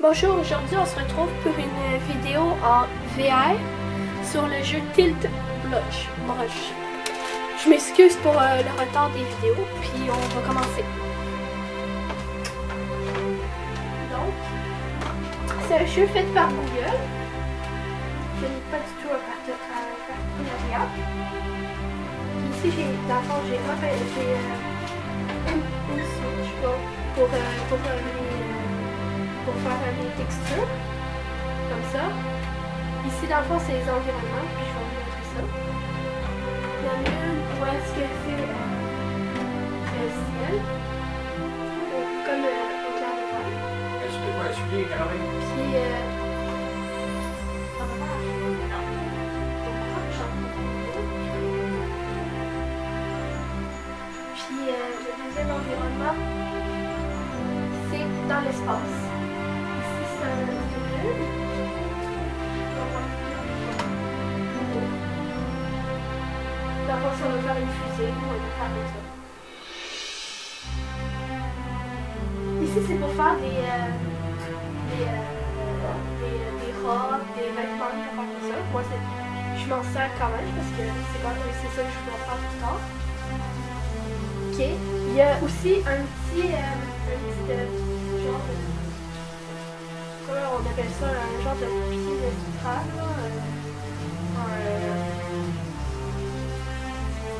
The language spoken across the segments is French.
Bonjour, aujourd'hui on se retrouve pour une vidéo en VR sur le jeu Tilt Brush. Je m'excuse pour le retard des vidéos, puis on va commencer. Donc, c'est un jeu fait par Google. Ce n'est pas du tout un partenariat. Ici, dans le fond, j'ai une switch pour faire les textures, comme ça. Ici, dans le fond, c'est les environnements, puis je vais vous montrer ça. Il y en a une où est-ce que c'est le ciel, comme au clair de terre. Puis, ça va pas Puis, le deuxième environnement, c'est dans l'espace. Ici, c'est un bleu. D'abord, si on veut faire une fusée, on va faire comme ça. Ici, c'est pour faire des robes, des vêtements, des affaires comme ça. Moi, je m'en sers quand même parce que c'est ça que je dois faire plus tard. Ok. Il y a aussi un petit genre de... Comment on appelle ça? Un genre de pied de vitrage,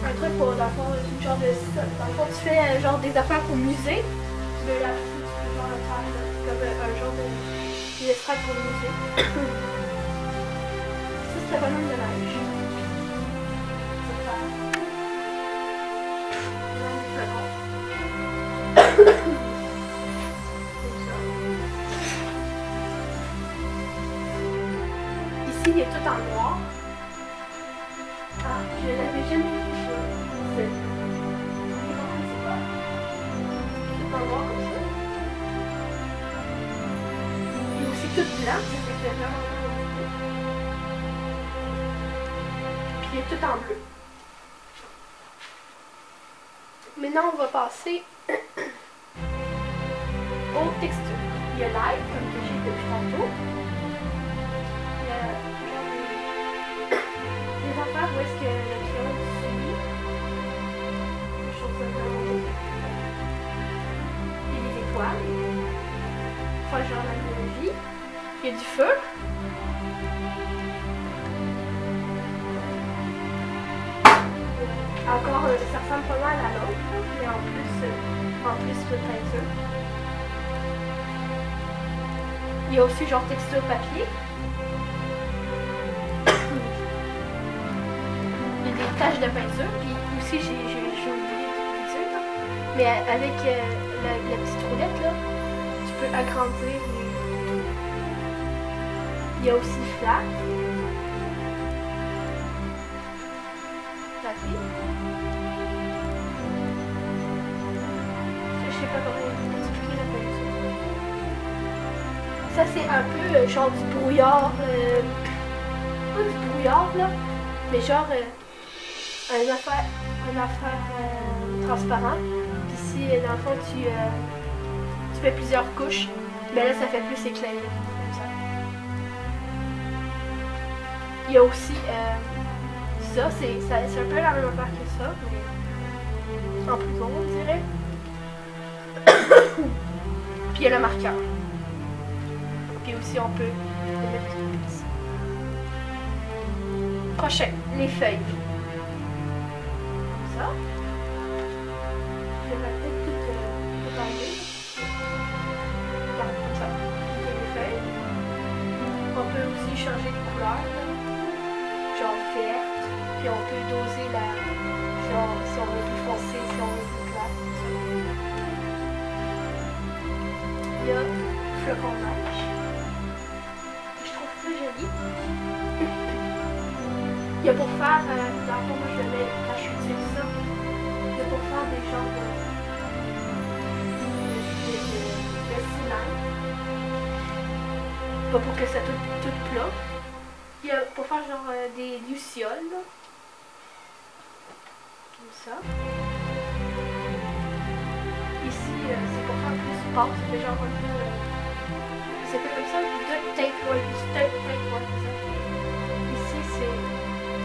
un truc pour, dans le fond, genre de... Dans le fond, tu fais genre des affaires pour musée. Tu veux la genre le faire comme un genre de illustrage pour le musée. Ça, c'est le bonhomme de neige. Ici, il est tout en noir. Ah, je l'avais jamais vu ça. C'est tout en noir comme ça. Il est aussi tout blanc, ça fait vraiment beau. Puis il est tout en bleu. Maintenant, on va passer aux textures. Il y a l'air, comme que j'ai depuis tantôt. Il y a des affaires où est-ce que le crayon suit. Je trouve ça vraiment beau. Il y a des étoiles. Enfin, genre la biologie. Il y a du feu. Encore, ça ressemble pas mal à l'autre, mais en plus de peinture. Il y a aussi genre texture papier. Il y a des taches de peinture, puis aussi j'ai oublié de peinture, mais avec la petite roulette là, tu peux agrandir les... Il y a aussi flat. Je sais pas comment expliquer la peinture. Ça c'est un peu genre du brouillard, pas du brouillard là, mais genre un affaire transparent. Puis si dans le fond tu fais plusieurs couches, ben là ça fait plus éclairé comme ça. Il y a aussi ça, c'est un peu la même affaire que ça, mais en plus gros, on dirait. Puis il y a le marqueur. Puis aussi, on peut le mettre ici. Prochain, les feuilles. Comme ça. Je vais peut-être tout enlever. Comme ça. Il y a les feuilles. On peut aussi changer de couleur. Genre vert. Puis on peut doser la... Genre, si on veut plus foncé, si on veut plus clair. Il y a flocon de neige. Je trouve très joli. Il y a pour faire... dans le fond, moi je le mets quand je utilise ça. Il y a pour faire des genres de cylindres. Pas pour que ça tout plat. Il y a pour faire genre des lucioles. Là. Comme ça. Ici, c'est pour faire plus pâte, c'est genre un peu... c'est un tape, ouais, du tape, ouais, c'est ça. Ici, c'est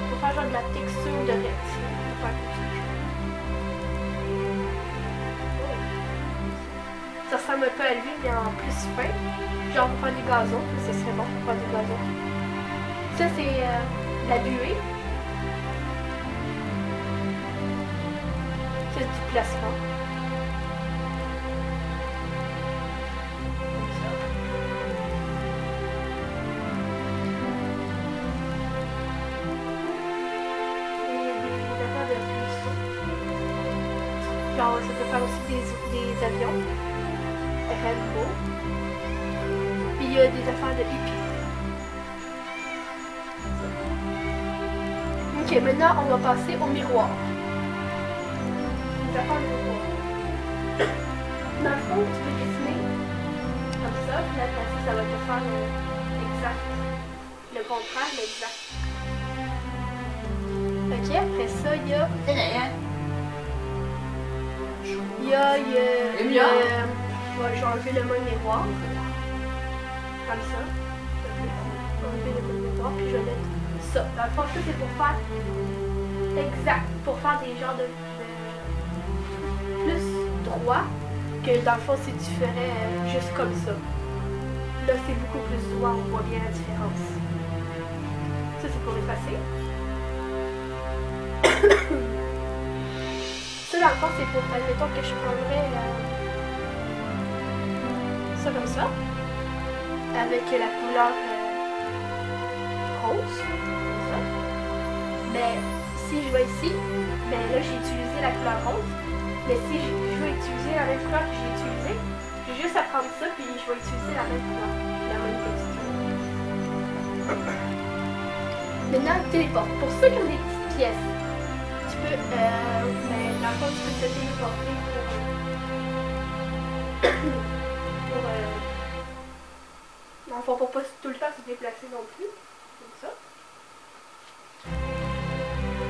pour faire genre de la texture de rétine. Pour faire comme ça. Ça ressemble un peu à lui, mais en plus fin. Genre pour faire des gazons, ça serait bon pour faire des gazons. Ça, c'est la buée. C'est du placement. Comme ça. Et des affaires de ruisseau. Genre, ça peut faire aussi des avions. Rainbow. Puis il y a des affaires de hippie. Ok, maintenant on va passer au miroir. Les affaires de miroir. Dans le fond, tu peux dessiner comme ça, puis là, ça va te faire exact. Le contraire, mais exact. Ok, après ça, il y a. Ouais, je vais enlever le mot miroir. Comme ça. Je vais enlever le mot miroir, puis je vais mettre ça. Dans le fond, ça c'est pour faire exact. Pour faire des genres de plus droit que dans le fond si tu ferais juste comme ça. Là, c'est beaucoup plus droit, on voit bien la différence. Ça, c'est pour effacer. Ça, dans le fond, c'est pour, admettons que je prendrais ça comme ça, avec la couleur rose, comme ça. Mais si je vais ici, ben là j'ai utilisé la couleur rose. Mais si je veux utiliser la même couleur que j'ai utilisée, j'ai juste à prendre ça puis je vais utiliser la même couleur, la même texture. Maintenant, téléport. Pour ceux qui ont des petites pièces, tu peux, ben, dans le fond, tu peux te téléporter dans le fond, pour pas tout le temps se déplacer non plus. Comme ça.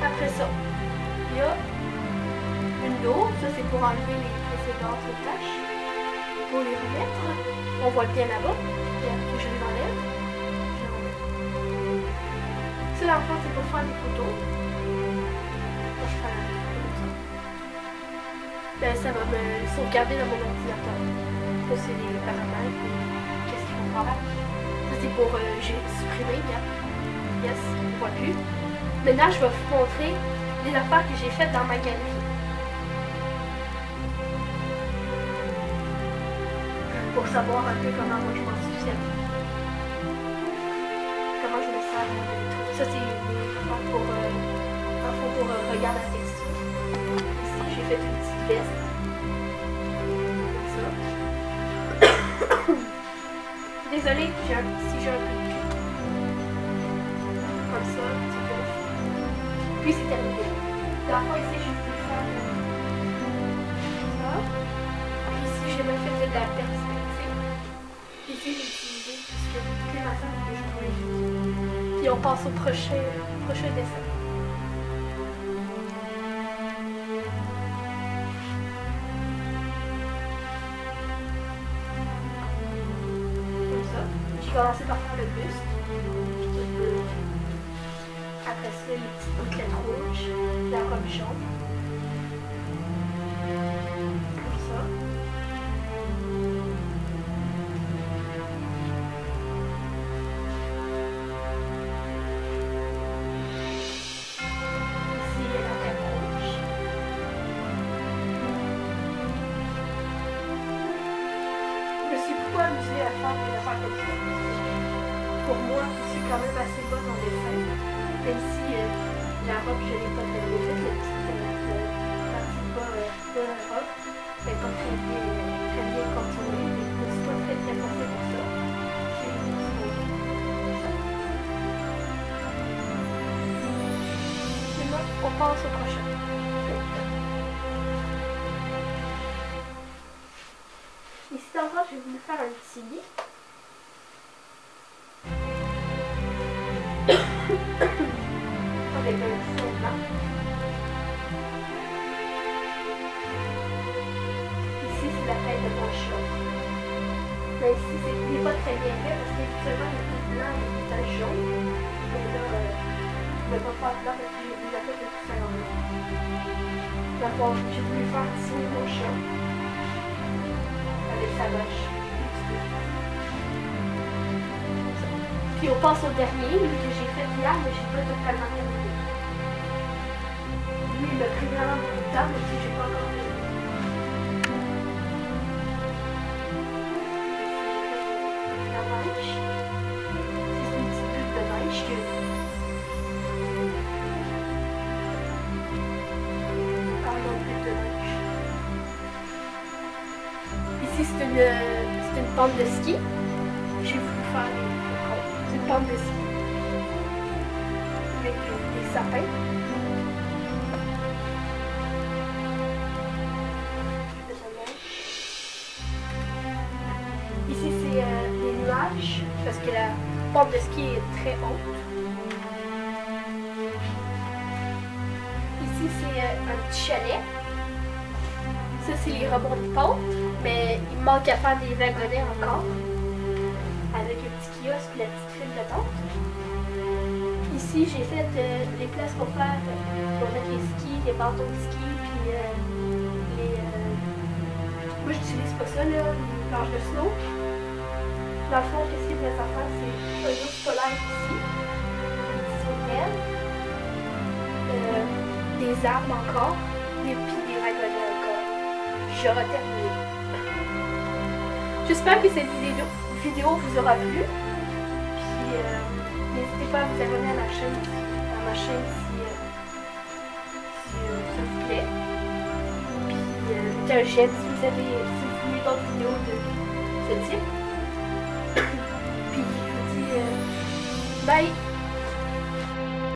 Après ça, il y a une dos. Ça, c'est pour enlever les précédentes tâches. Pour les remettre. On voit bien là-bas. Et après, je les enlève. Ça, dans le fond, c'est pour faire des photos. Moi, je fais un photo comme ça. Ben, ça va me sauvegarder dans mon ordinateur. Ça, c'est les paramètres. Qu'est-ce qu'il faut faire? Ça, c'est pour j'ai supprimé, bien. Yes, on ne voit plus. Maintenant, je vais vous montrer les affaires que j'ai faites dans ma galerie. Pour savoir un peu comment moi je m'en suis fait. Comment je me sers des trucs. Ça, c'est pour regarder la texture. Ici, j'ai fait une petite veste. Comme ça. Désolée si j'ai un peu de cul. Comme ça, un petit peu. Puis c'est terminé. Dans le fond, ici, je peux faire ça. Puis ici, j'ai même fait de la perspective. Ici, j'ai utilisé tout ce que les matières que je trouvais juste. Puis on passe au prochain dessin. Je vais commencer par faire le buste. Après ça, les petites bouclettes rouges, la robe jaune. Comme ça. Ici, il y a la tête rouge. Je me suis beaucoup amusée à faire des affaires comme ça. Pour moi, je suis quand même assez bonne en dessin. Même si la robe, je ne l'ai pas très bien faite, la petite partie de bas de la robe, elle n'est pas très bien contournée, mais je ne suis pas très pensée pour ça. J'ai mis ça. Maintenant, on passe au prochain. Ici, dans le fond, j'ai voulu faire un petit lit. Avec un fond blanc. Ici, c'est la tête de mon chat. Mais ici, c'est les pas très bien fait parce qu'habituellement il est blanc et il est jaune. Et là, je ne vais pas faire blanc parce que j'ai déjà fait le tout ça. D'abord, j'ai voulu faire dessiner mon chat avec sa bâche. Puis on passe au dernier, lui que j'ai fait hier, mais j'ai pas totalement terminé. Lui, il m'a pris vraiment beaucoup de temps, mais si j'ai pas encore fait. La neige. C'est une petite bulle de neige que. Pardon, bulle de neige. Ici, c'est une pente de ski. J'ai voulu faire une pente de ski avec des sapins. Ici c'est les nuages parce que la pente de ski est très haute. Ici c'est un petit chalet. Ça c'est les rebonds de pente, mais il manque à faire des wagonnets encore. Avec un petit kiosque et la petite file d'attente. Ici, j'ai fait les places pour mettre les skis, les bâtons de ski, puis les... moi, j'utilise pas ça, là, les planches de snow. Dans le fond, qu'est-ce qu'il y a à faire, c'est un ours polaire ici, une petite hôtel, des arbres encore, puis des wagonnets encore. J'aurai terminé. J'espère que cette vidéo vous aura plu. Puis n'hésitez pas à vous abonner à ma chaîne si ça vous plaît. Puis mettez un j'aime si vous voulez d'autres vidéos de ce type. Puis je vous dis bye!